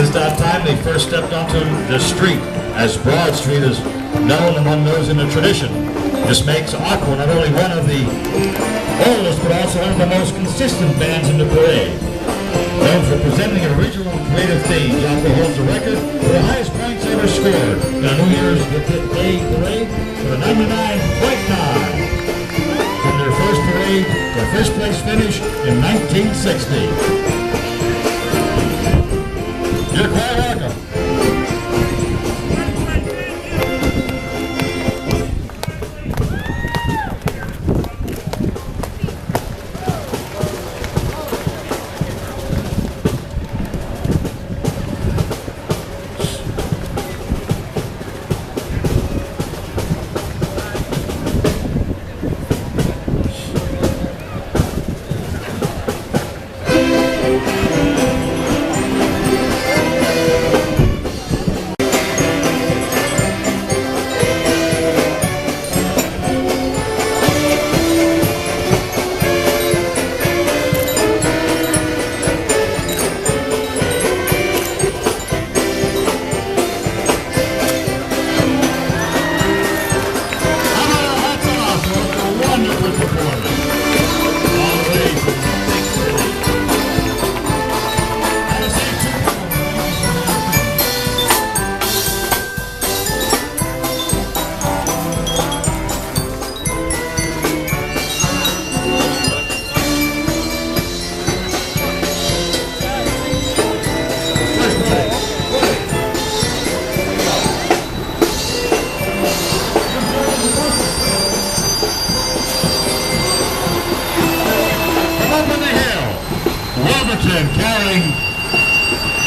is that time they first stepped onto the street, as Broad Street is known among those in the tradition. This makes Aqua not only one of the oldest, but also one of the most consistent bands in the parade. Known for presenting original and creative themes, Aqua holds the record for the highest points ever scored in a New Year's Day parade with a 99.9. From their first parade, their first place finish in 1960. You're quite welcome.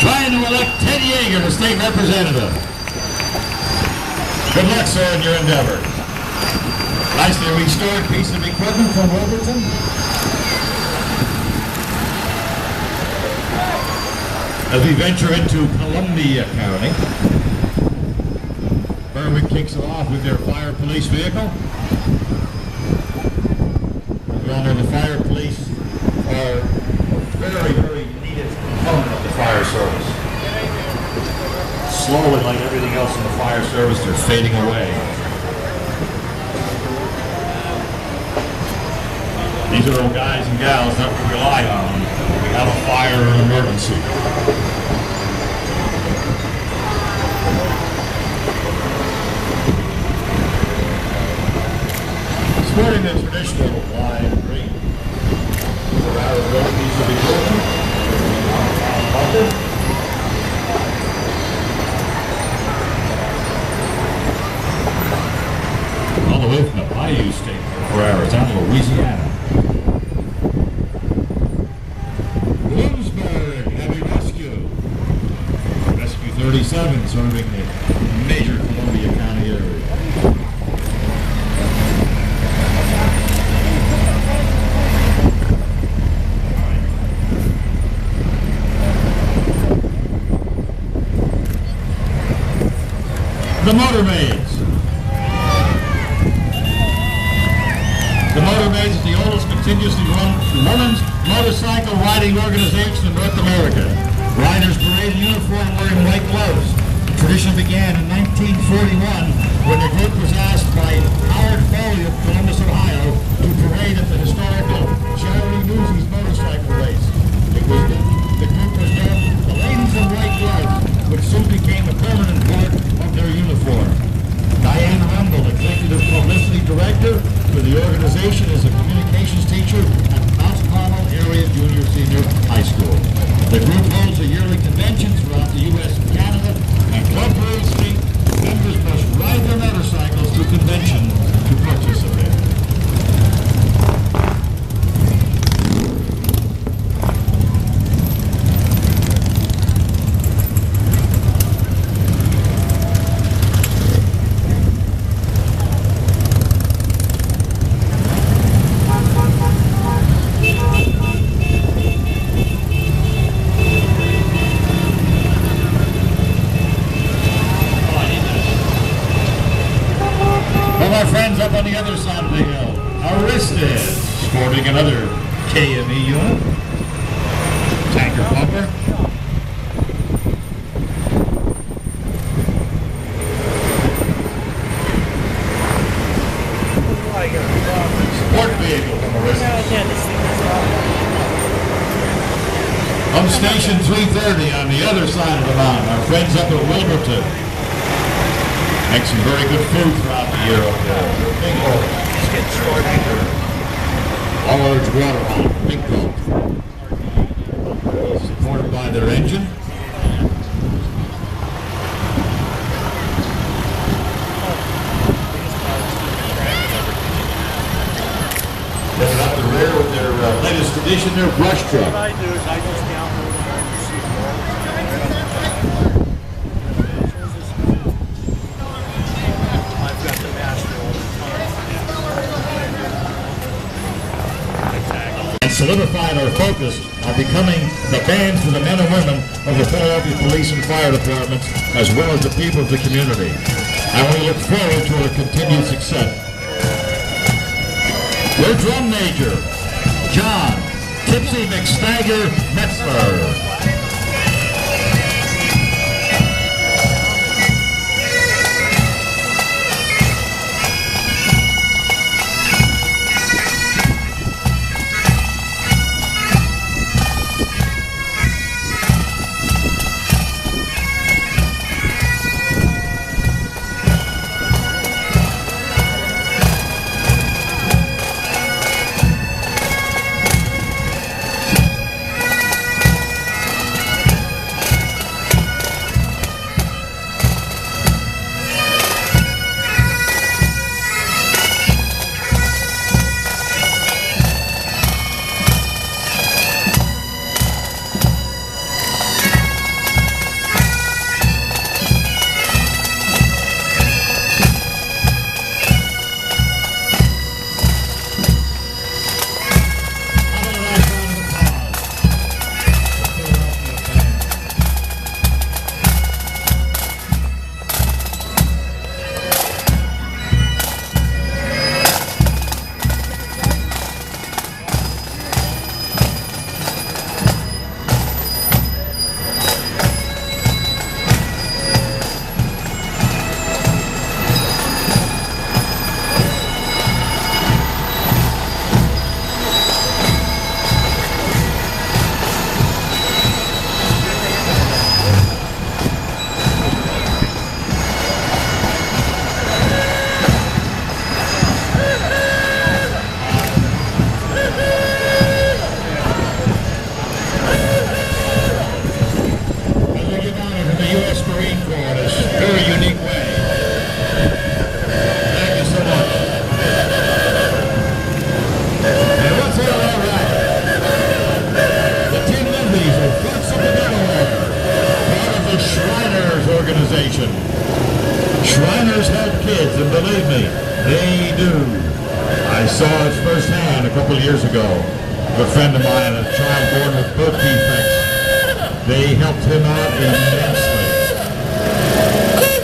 Trying to elect Ted Yeager, the state representative. Good luck, sir, in your endeavor. Nicely restored piece of equipment from Wilburton. As we venture into Columbia County, Berwick kicks it off with their fire police vehicle. We all know the fire police are a very, very needed component of the fire service. Slowly, like everything else in the fire service, they're fading away. These are the guys and gals that we rely on when we have a fire or an emergency. Sporting the traditional lime green. The railroad piece of equipment. All the way from the Bayou State for Arizona, Louisiana. Williamsburg Heavy Rescue. Rescue 37 serving the major Columbia County area. The Motormaids. The Motormaids is the oldest continuously run women's motorcycle riding organization in North America. Riders parade in uniform wearing white gloves. The tradition began in 1941 when the group was asked by Howard Foley of Columbus, Ohio to parade at the historical Charity Newsies motorcycle race. The group was dubbed the Ladies in White Gloves, which soon became a permanent part of their uniform. Diane Rumble, Executive Publicity Director for the organization, is a communications teacher at Mount Carmel Area Junior Senior High School. The group holds a yearly convention throughout the U.S. and Canada, and Club Parade Street members must ride their motorcycles to convention to participate. Our friends up on the other side of the hill, Aristid, sporting another KME unit, tanker pumper. vehicle from a rest. Yeah, this thing is From station 330 on the other side of the mountain, our friends up at Wilburton make some very good food throughout the year up there. Big hole. It's getting short. All urge water hole, big hole. Supported by their engine. They're up the rear with their latest edition, their brush truck. What I do is I just download the receipt. I've got the master all the time. And solidified our focus on becoming the band for the men and women of the Philadelphia Police and Fire Departments, as well as the people of the community. And we look forward to our continued success. Their drum major, John Tipsy McStagger Metzler. Shriners help kids, and believe me, they do. I saw it firsthand a couple of years ago. A friend of mine, a child born with birth defects, they helped him out immensely. These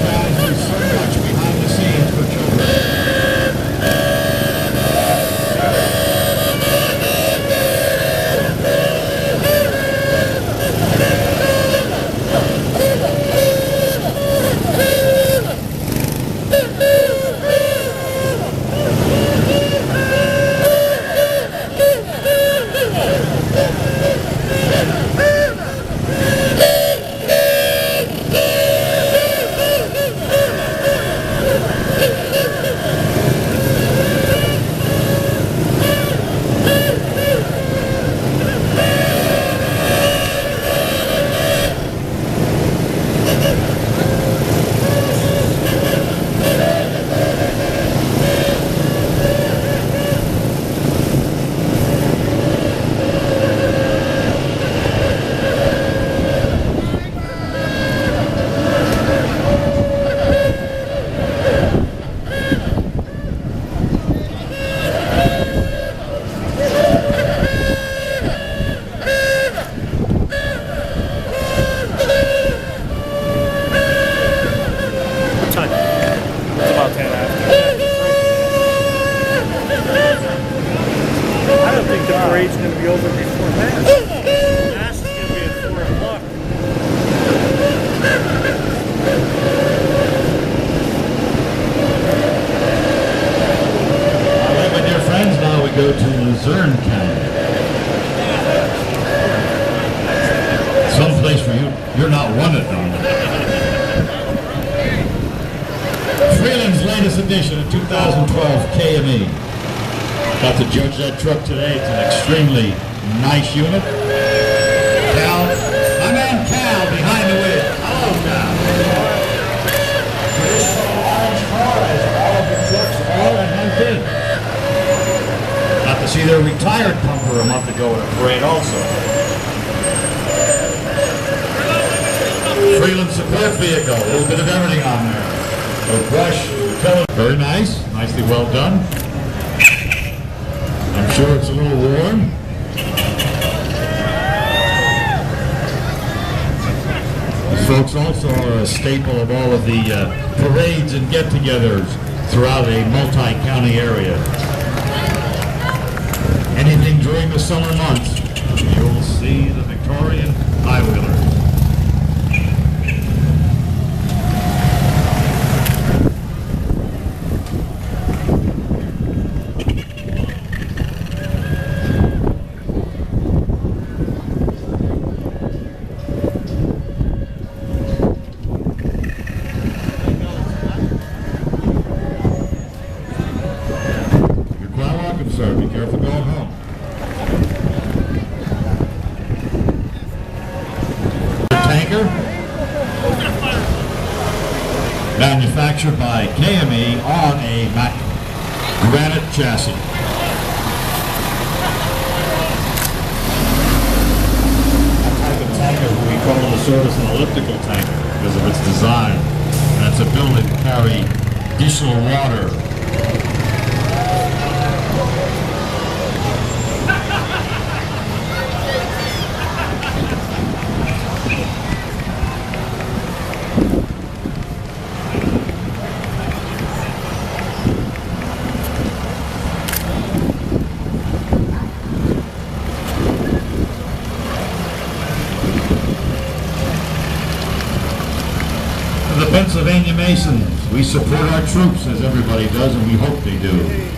guys do so much behind the scenes for children. Parade's going to be over before Mass. Mass is going to be at 4 o'clock. Luzerne County. Someplace where you're not wanted on. Freeland's latest edition of 2012 KME. Got to judge that truck today. It's an extremely nice unit. Cal, my man Cal behind the wheel. Hello, Cal. Traditional orange car has all of the trucks all and humped in. Got to see their retired pumper a month ago in a parade also. Freeland support vehicle, a little bit of everything on there. A brush, very nice, nicely well done. I'm sure it's a little warm. The folks also are a staple of all of the parades and get-togethers throughout a multi-county area. Anything during the summer months, you'll see the Victorian high-wheelers. Sir, be careful going home. Tanker, manufactured by KME on a granite chassis. That type of tanker we call the service an elliptical tanker because of its design and its ability to carry additional water. The Pennsylvania Masons, we support our troops as everybody does, and we hope they do.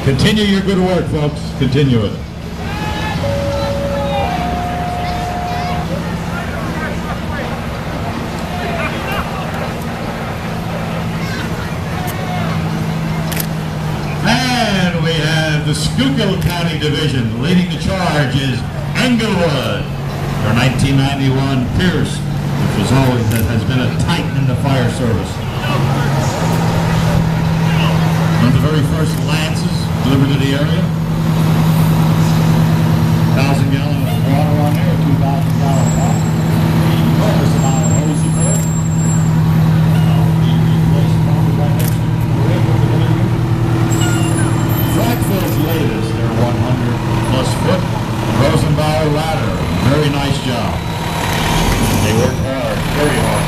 Continue your good work, folks. Continue it. And we have the Schuylkill County Division. Leading the charge is Englewood. Their 1991 Pierce, which has been a titan in the fire service. One of the very first Lances delivered to the area. 1,000 gallons of water on there, 2,000 gallon pump. Enormous amount of hose support. The replaced pump right next to the Frackfield's latest, their 100+ foot Rosenbauer ladder. Very nice job. They worked hard, very hard.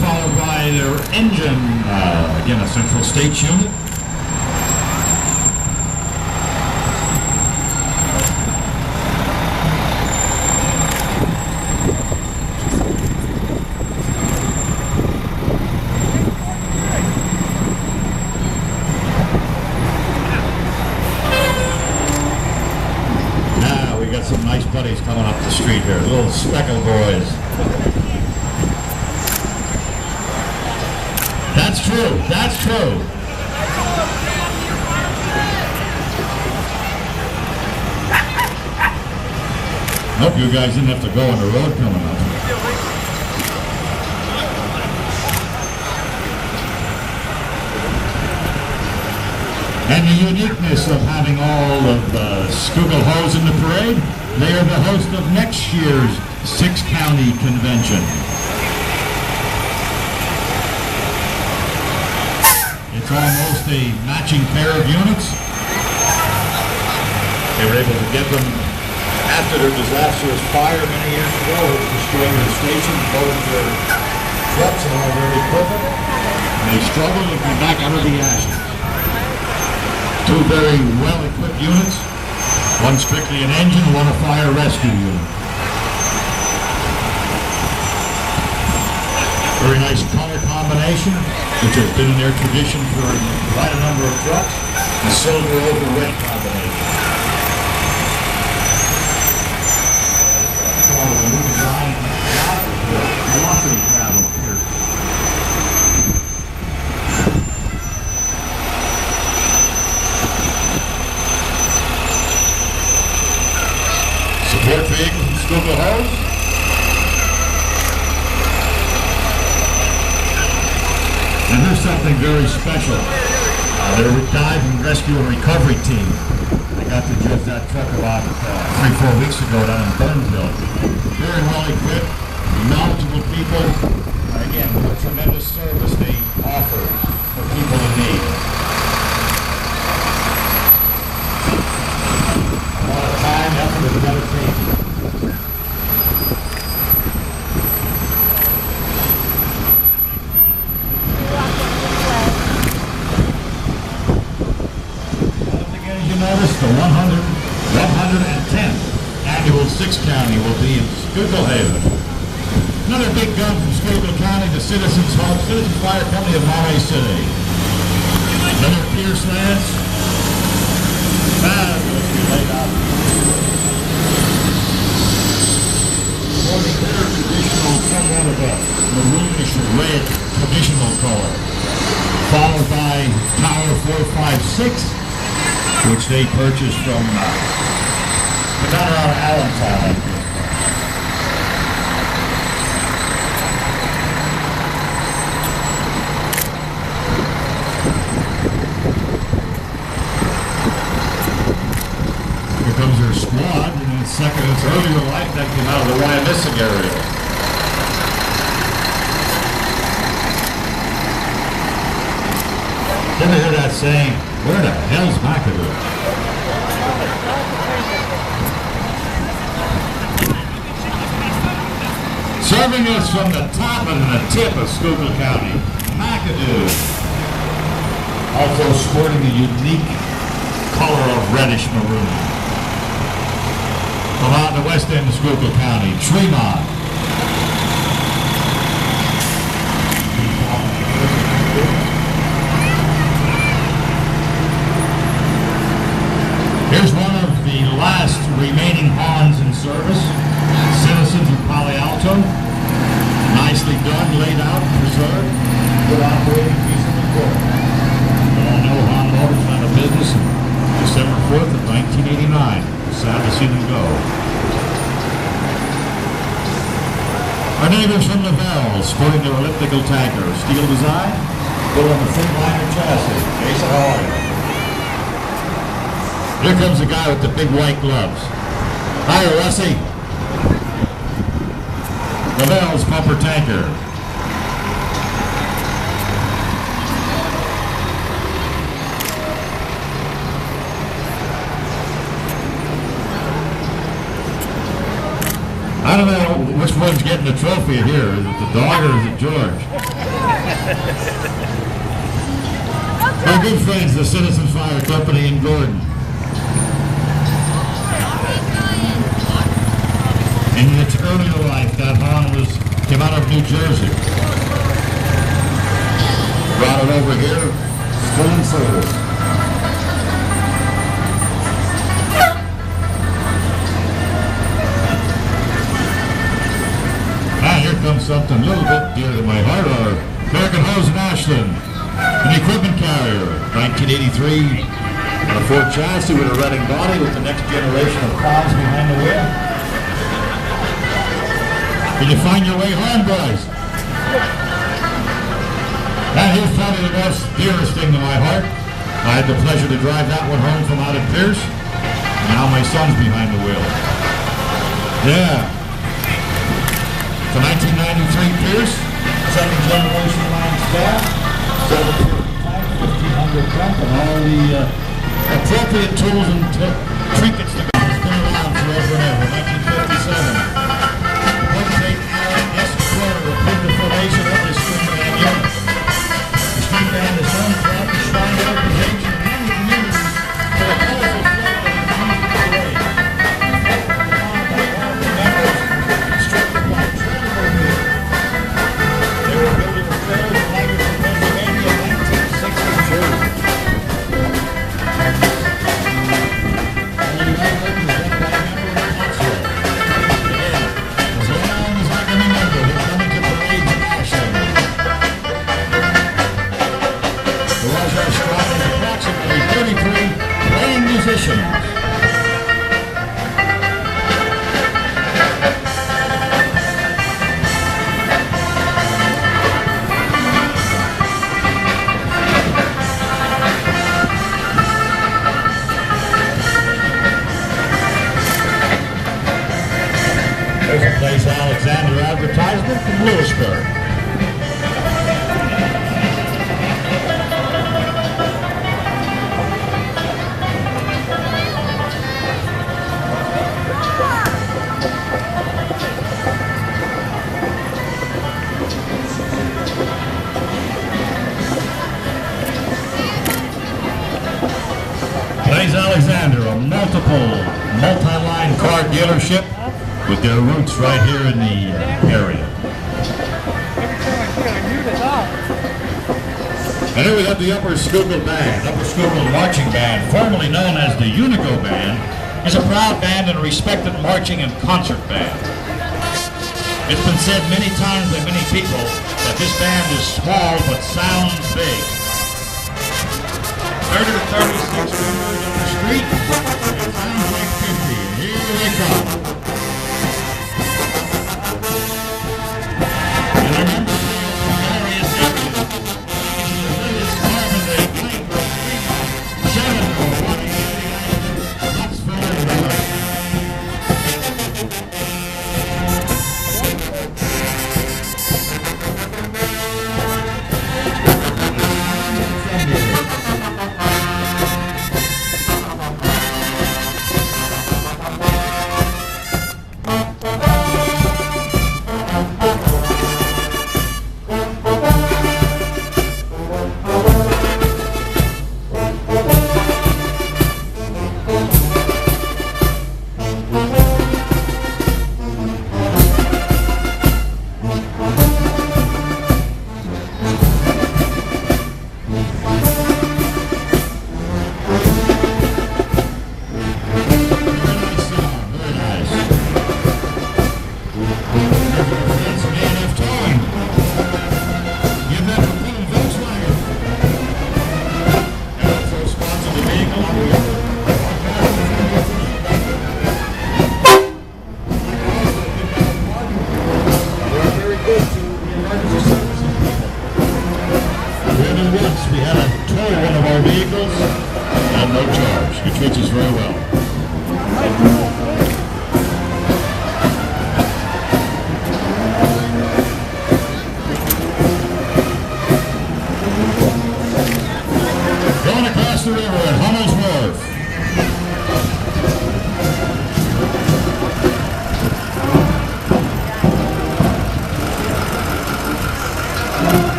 Followed by their engine, again a central stage unit. Now we got some nice buddies coming up the street here, little speckled boys. That's true. That's true. Hope you guys didn't have to go on the road coming up. And the uniqueness of having all of Schuylkill Hose in the parade, they are the host of next year's six-county convention. It's almost a matching pair of units. They were able to get them after their disastrous fire many years ago, destroying the station, blowing their trucks and all their equipment. And they struggled to come back out of the ashes. Two very well-equipped units, one strictly an engine, one a fire rescue unit. Very nice color combination, which has been in their tradition for quite a number of trucks. The silver over red combination. A new design velocity travel here. Support vehicle from Schuylkill Hose. And here's something very special. They're a dive and rescue and recovery team. I got to judge that truck about 3-4 weeks ago down in Burnsville. Very well equipped, knowledgeable people. Again, what tremendous service they offer for people in need. A lot of time, effort, and dedication. Notice the 110th annual six-county will be in Schuylkill Haven. Another big gun from Schuylkill County, the Citizens Fire Company of Monterey City. Another Pierce Lance. Fabulously laid out. Sporting their traditional, somewhat of a maroonish red traditional color. Followed by Tower 456. Which they purchased from down around Allentown. Here comes their squad, and in a second, it's earlier life that came out of the Wyomissing area. Ever hear that saying? Where the hell's McAdoo? Serving us from the top and the tip of Schuylkill County, McAdoo. Also sporting a unique color of reddish maroon. From out in the west end of Schuylkill County, Tremont. Here's one of the last remaining Hans in service, Citizens of Palo Alto. Nicely done, laid out, preserved. Good operating piece of equipment. We all know Han Motors went out of business on December 4th of 1989. Sad to see them go. Our neighbors from Lavelle, sporting their elliptical tanker, steel design, built on the Freightliner chassis. Jason, how are you? Here comes the guy with the big white gloves. Hi, Russie. Lavelle's pumper tanker. I don't know which one's getting the trophy here. Is it the dog or is it George? Our good friends, the Citizens Fire Company in Gordon. In its earlier life, that Han came out of New Jersey. Brought it over here, still in service. Here comes something a little bit dear to my heart, our American Hose in Ashland, an equipment carrier, 1983, on a Ford chassis with a Reading body with the next generation of palms behind the wheel. Can you find your way home, boys? That is probably the most dearest thing to my heart. I had the pleasure to drive that one home from out at Pierce. Now my son's behind the wheel. Yeah. It's a 1993 Pierce, second generation line staff, 1500 jump, and all the appropriate tools and trinkets to go. It's been around forever and ever. 1957. Approved the formation of the string band unit. The string band is home throughout the strong organization and many communities for the colorful flow of the community parade. Constructed by Trailer Mill. They were building a trail in Lancaster, Pennsylvania in 1962. Only one represent by a member of the council. Again, as long as I can remember, they're coming to parade to Nashville. The Roswell Squad is approximately 33 playing musicians. There's a Place Alexander advertisement from Lewisburg. Place Alexander, a multi-line car dealership with their roots right here in the area. And here we have the Upper Schuylkill Band. Upper Schuylkill Marching Band, formerly known as the Unico Band, is a proud band and a respected marching and concert band. It's been said many times by many people that this band is small but sounds big. 30 to 36 members on the street, it sounds like 50. Here they come. And remember, various areas, Lewis, Carbondale, Blankburg, Fremont, Shenandoah, Watergate, Knoxville, and Raleigh. We had to tow one of our vehicles at no charge. He treats us very well. Going across the river at Hummels Wharf.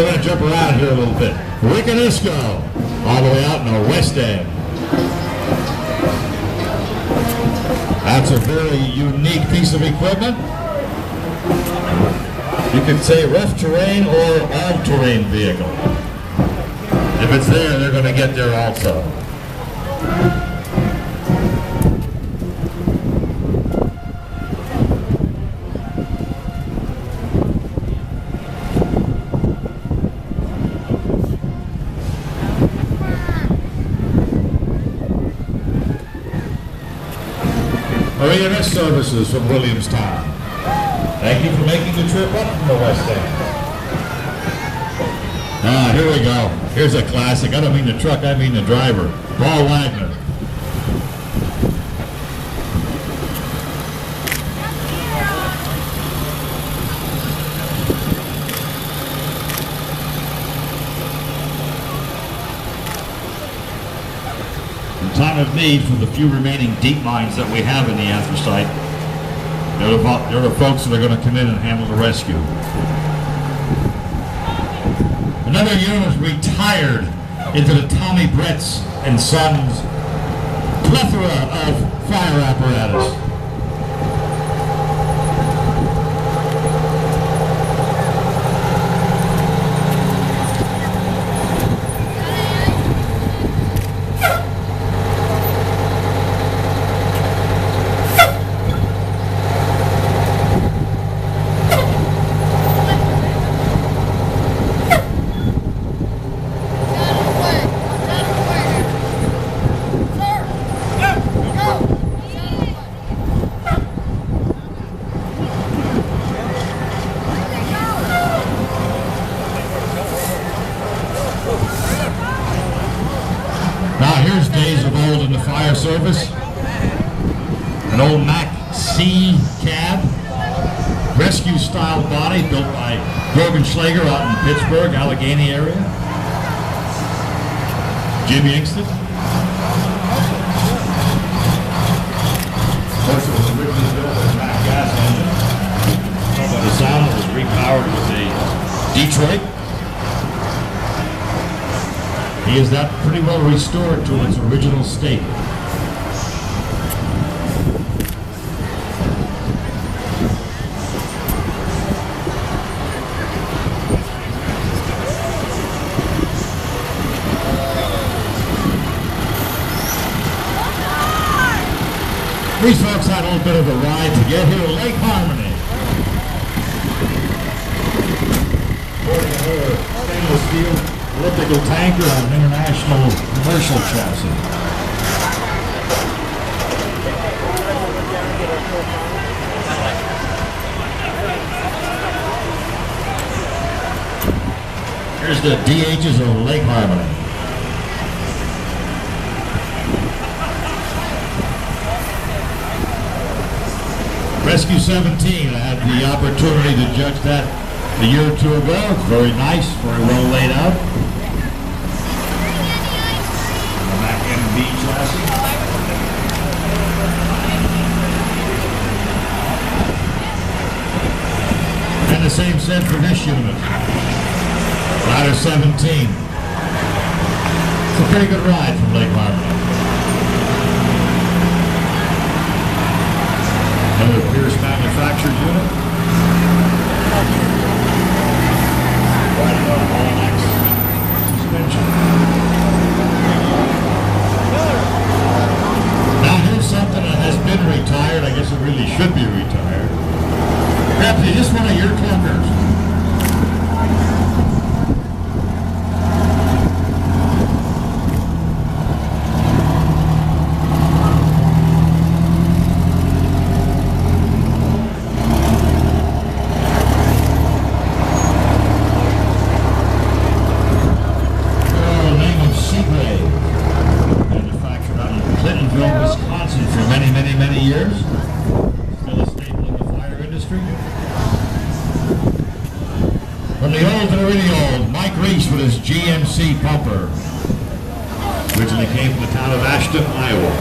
We're going to jump around here a little bit. Wickanisco, all the way out in the West End. That's a very unique piece of equipment. You could say rough terrain or all-terrain vehicle. If it's there, they're going to get there also. or EMS services from Williamstown. Thank you for making the trip up from the West End. Ah, here we go. Here's a classic. I don't mean the truck, I mean the driver. Paul Wagner. In time of need, for the few remaining deep mines that we have in the anthracite, they're the folks that are going to come in and handle the rescue. Another unit was retired into the Tommy Bretts and Sons plethora of fire apparatus. Days of old in the fire service. An old Mac C cab, rescue style body built by Grogan Schlager out in Pittsburgh, Allegheny area. Jim Yangston. Of course, it was originally built with a Mac gas engine. By the sound, it was repowered with a Detroit. He is that pretty well restored to its original state. These folks had a little bit of a ride to get here to Lake Harmony. Stainless steel elliptical tanker on an international commercial chassis. Here's the DHs of Lake Harmony. Rescue 17, I had the opportunity to judge that a year or two ago. It's very nice, very well laid out. The Mac MB chassis. And the same set for this unit. Ladder 17. It's a pretty good ride from Lake Harmony. Another Pierce manufactured unit. Riding on a All-Max suspension. Now here's something that has been retired. I guess it really should be retired. Perhaps it's just one of your clunkers. Wisconsin for many, many, many years. Still a staple in the fire industry. From the old to the really old, Mike Reese with his GMC pumper. Originally came from the town of Ashton, Iowa.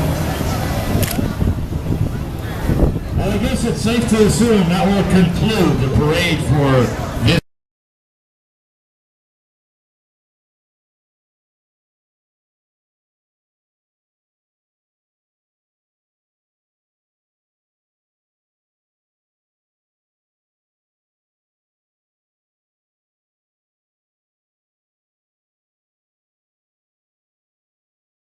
Well, I guess it's safe to assume that will conclude the parade for